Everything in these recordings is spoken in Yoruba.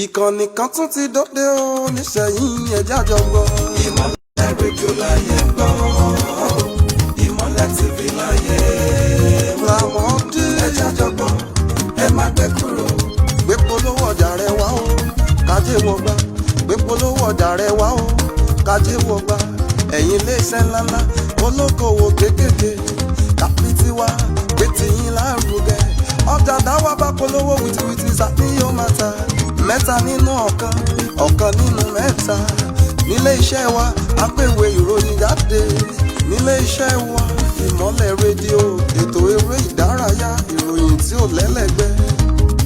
Ìkànnì kan tún ti dóde o níṣẹ̀yìn ẹ̀já jọgbọ́. Ìmọ̀lẹ̀ rédíò láyé gbọ́, Ìmọ̀lẹ̀ TV láyé làwọn dé. Ẹ̀já jọgbọ́, ẹ má gbé kúrò. Gbé polówó ọjà rẹ wá o, kájé wọ gbà. Gbé polówó ọjà rẹ wá o, kájé wọ gbà. Ẹ̀yin iléeṣẹ́ ńláńlá, olókoòwò kéékèèké, kápítí wa, gbé tiyín lárugẹ. Ọjà dáwà bá polówó wìtìwìtì sàní yóò máa ta. Mẹ́ta nínú ọ̀kan nínú mẹ́ta. Nílé iṣẹ́ wa apèwé ìròyìn jáde. Nílé iṣẹ́ wa Ìmọ̀lẹ̀ rédíò, ètò eré ìdárayá, ìròyìn tí ò lẹ́lẹ́gbẹ́.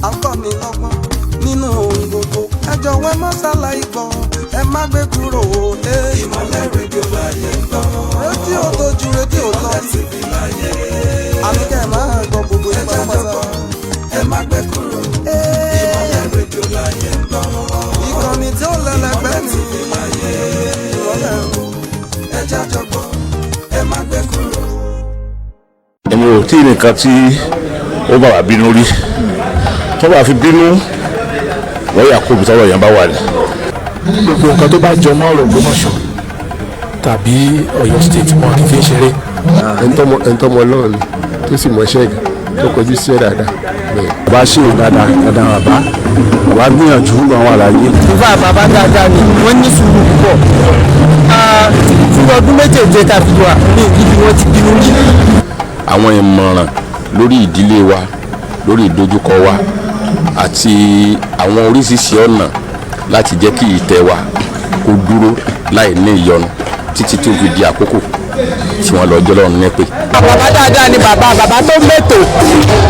Akọ́nilọ́gbọ́n nínú ohun gbogbo. Ẹ jọ̀wọ́ ẹ má ṣàlàyé gbọ́, ẹ má gbé kúrò o. Ìmọ̀lẹ̀ rédíò láyé gbọ́. Rédíò tó ju rédíò lọ. Ìmọ̀lẹ̀ TV láyé. Àníkẹ́ máa gbọ́ gbogbo ìgbà pátá. Ẹ má gbé kúrò. Ìmọ̀lẹ̀ rédíò láyé gbọ́. Ìkànnì tí ó lẹ́lẹ́gbẹ́ ni. Ìmọ̀lẹ̀ ẹ jájọ gbọ́, ẹ má gbé kúrò. Èmi ò tí ì nìkan tí ó bá wà bínú rí. Tó bá fi bínú wọ́n yà kó bitọ́rọ̀ yẹn bá wà ní. Gbogbo nǹkan tó bá jọ mọ́ ọ̀rọ̀ Ògbómọ̀ṣọ́ tàbí Ọ̀yọ́ state wọn kì í fi ń ṣeré. ẹ̀ńtọ́mọ ọlọ́run tó sì mọṣẹ́ ìgbà tó kọjú sí ẹ̀ dáadáa. Bàbá ṣe dáadáa bàbá gbìyànjú àwọn àlàyé. Ìfà bàbá dáadáa ni wọ́n ní sùúrù púpọ̀. Fún ọdún méjèèjì tàbí wà ní ìdílé wọn ti bínú rí. Àwọn ìmọ̀ràn lórí ìdílé wa, lórí ìdojúkọ wa àti àwọn oríṣiríṣi ọ̀nà láti jẹ́ kí ìtẹ́ wa kó dúró láì ní ìyọnu títí tó fi di àkókò tí wọ́n lọ jọ́ lọ́run ní pé. Bàbá dáadáa ni bàbá tó mẹ́tò,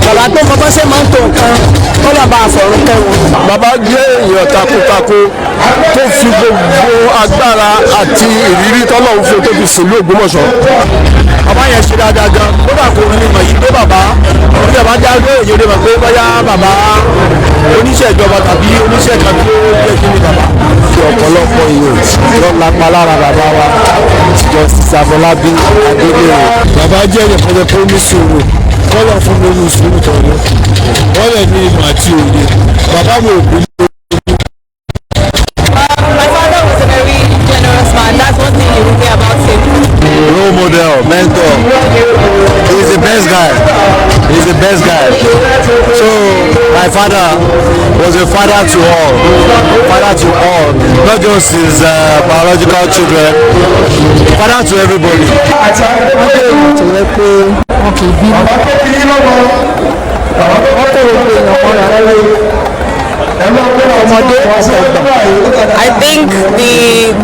bàbá tó mọ bá ṣe máa ń tó nǹkan kó lọ́ba àfọ̀rún kẹwọn. Bàbá jẹ́ èèyàn takuntakun tó fi gbogbo agbára àti ìrírí tọ́lọ́run fún tó fi sílùú Ògbómọ̀ṣọ́. Bàbá yẹn ṣe dáadáa gan, kódà kò ní mọ̀ yìí pé bàbá ìjọba já lé òye lè mọ̀ pé bóyá bàbá oníṣẹ́ ìjọba tàbí oníṣẹ́ kan tó jẹ́ kí ni bàbá. Fi ọ̀pọ̀lọpọ̀ èèyàn lọ lápá lára bàbá wa Justice Afolabi Adeniran. Bàbá jẹ́ ìyẹ̀fọ́jẹ́ tó ní sùúrù kọ́lọ̀ fún mi ní sùúrù tọ̀rọ̀ wọ́n lè ní ìmọ̀ àti òye. Bàbá mi ò bí. My father was a very generous man. That's one thing you will say about him. Role model, mentor. He's the best guy. He's the best guy. So my father was a father to all. Father to all. Not just his biological children. Father to everybody. I think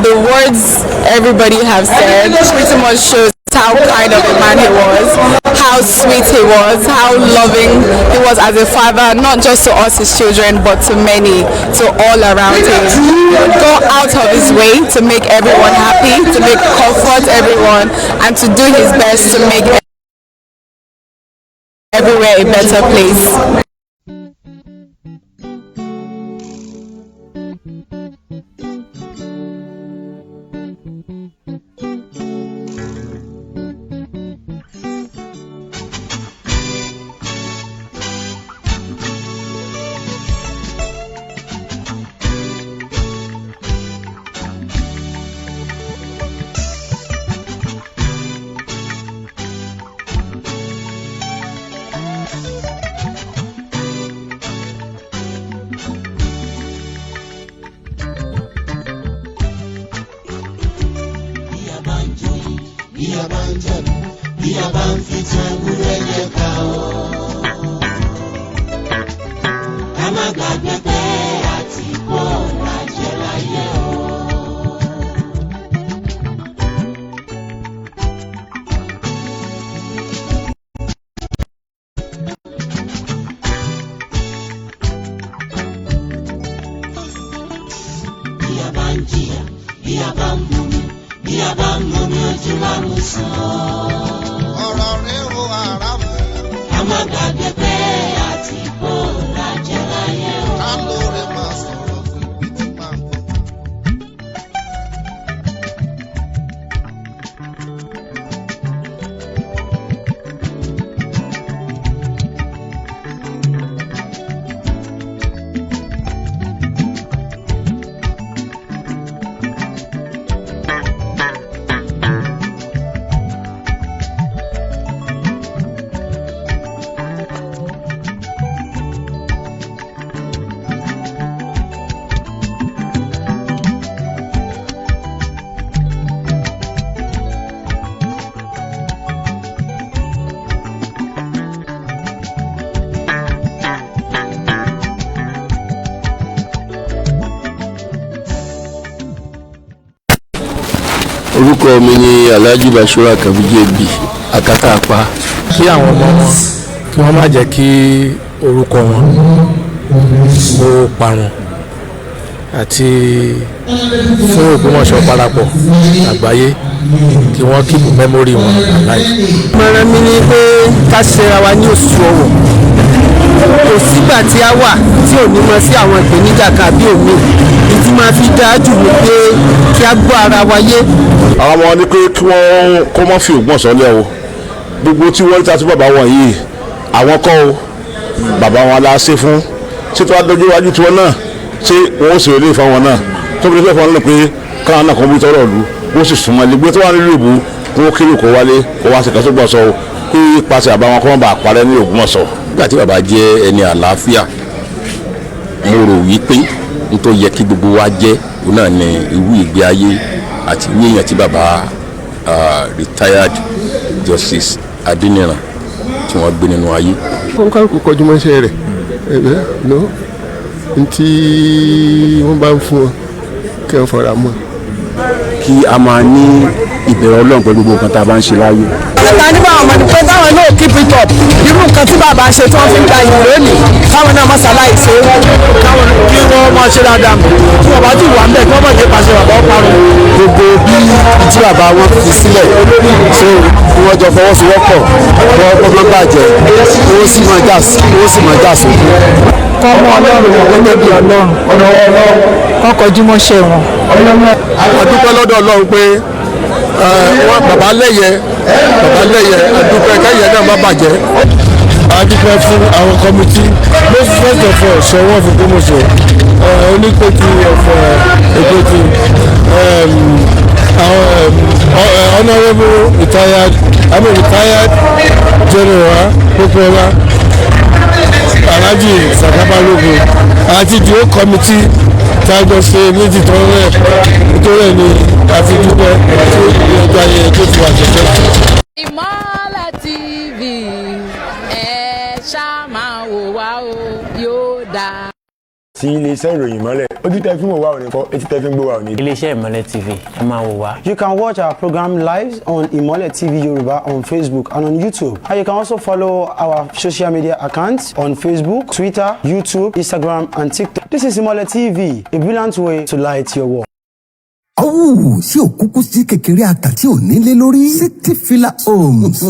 the words everybody have said pretty much shows how kind of a man he was, how sweet he was, how loving he was as a father, not just to us his children, but to many, to all around him. He would go out of his way to make everyone happy, to make comfort everyone, and to do his best to make everywhere a better place. orúkọ mi ni Alhaji Bashura Kabijebi Akatapa. kí àwọn ọmọ wọn kí wọ́n má jẹ́ kí orúkọ wọn ó parun àti fún Ògbómọ̀ṣọ́ parapọ̀ àgbáyé kí wọ́n kíkù mẹ́mórì wọn láì. ìmọ̀ràn mi ni pé ká ṣera wa ní oṣù ọ̀wọ̀ kò sígbà tí a wà tí ò ní mọ sí àwọn ìpèníjà kàbí omi ìdí máa fi dáa jù ní pé kí a gbọ́ ara wa yé. àwọn ọmọ ní pé kí wọ́n kó má fi Ògbómọ̀ṣọ́ lẹ́ o gbogbo tí wọ́n ta sí bàbá wọn yìí àwọn kọ́ o bàbá wọn la ṣe fún ṣé tó wá dọ́jú iwájú tiwọn náà ṣé wọ́n ó sì rèé fáwọn náà tó fi fẹ́ fọ́n náà pé káwọn náà kàn bí tọrọ ìlú wọ́n sì súnmọ́ ilé gbé tó wà nílùú ìbú kó kéré kó wálé kó wá sí kan s'Ògbómọ̀ṣọ́ o kí pàṣẹ àbáwọn kọ́ bá parẹ́ ní Ògbómọ̀ṣọ́. nígbà tí bàbá jẹ́ ẹni àlàáfíà mo rò wípé n tó yẹ kí gbogbo wa jẹ́ òun náà ni irú ìgbé ayé àti irú èèyàn tí bàbá retired Justice Adeniran tí wọ́n gbé nínú ayé. kọ́ńkà kò kọjú mọ́ṣẹ́ rẹ̀ ẹ̀bẹ̀ lọ ntí wọ́n bá ń fún ọ kí wọ́n fara mọ́. kí a máa ní ìbẹ̀rẹ̀ Ọlọ́run pẹ̀lú gbogbo nǹkan tá a bá ń ṣe láyé. ìta nígbà wọn mọ̀ ní pé táwọn náà keep it up irú nǹkan tí bàbá ṣe tí wọ́n fi ń gba ìlú lónìí táwọn náà mọ̀ ṣàlàyé ṣe káwọn kí wọ́n máa ṣe dáadáa tí wọ́n bá ti wà ń bẹ̀ kí wọ́n má jẹ́ pàṣẹ bàbá ó parun. gbogbo bí tí bàbá wọn fi sílẹ̀ so kí wọ́n jọ fọwọ́sowọ́pọ̀ wọ́n má bàjẹ́ owó sì máa já sókè. kọ́ mọ́ Ọlọ́run wọn gẹ́gẹ́ bí Ọlọ́run kọ́ kọjú mọ́ṣẹ́ wọn. a dúpẹ́ lọ́dọ̀ Ọlọ́run pé bàbá lẹ́yẹ àdúpẹ́ kẹ́yẹ náà má bàjẹ́. a dúpẹ́ fún àwọn kọ́mítì most first of all Ṣọ̀wọ́n of Ogbomoso oníkòtì of Ekoti honourable retired general Popola Alhaji Sakabalogo àti the whole committee tá a jọ ṣe méjì tó rẹ̀ nítorí ẹ̀ ni a fi dúpẹ́ tó ìyọjọ́ ayẹyẹ tó ti wà jẹ́jẹ́. Ìmọ́lẹ̀ TV ẹ ṣáà máa wò wá o yóò dáa. sí iléeṣẹ́ ìròyìn Ìmọ́lẹ̀ ojú tẹ́ fi ń wò wá ò ní fọ́ etí tẹ́ fi ń gbọ́ wá ò ní. iléeṣẹ́ Ìmọ́lẹ̀ TV ẹ máa wò wá. You can watch our program live on Imole TV Yoruba on Facebook and on YouTube. And you can also follow our social media accounts on Facebook, Twitter, YouTube, Instagram and TikTok. This is Imole TV, a brilliant way to light your world. Ṣé òkúkú sí kékeré àtàtì ò nílé lórí? City Villa Homes.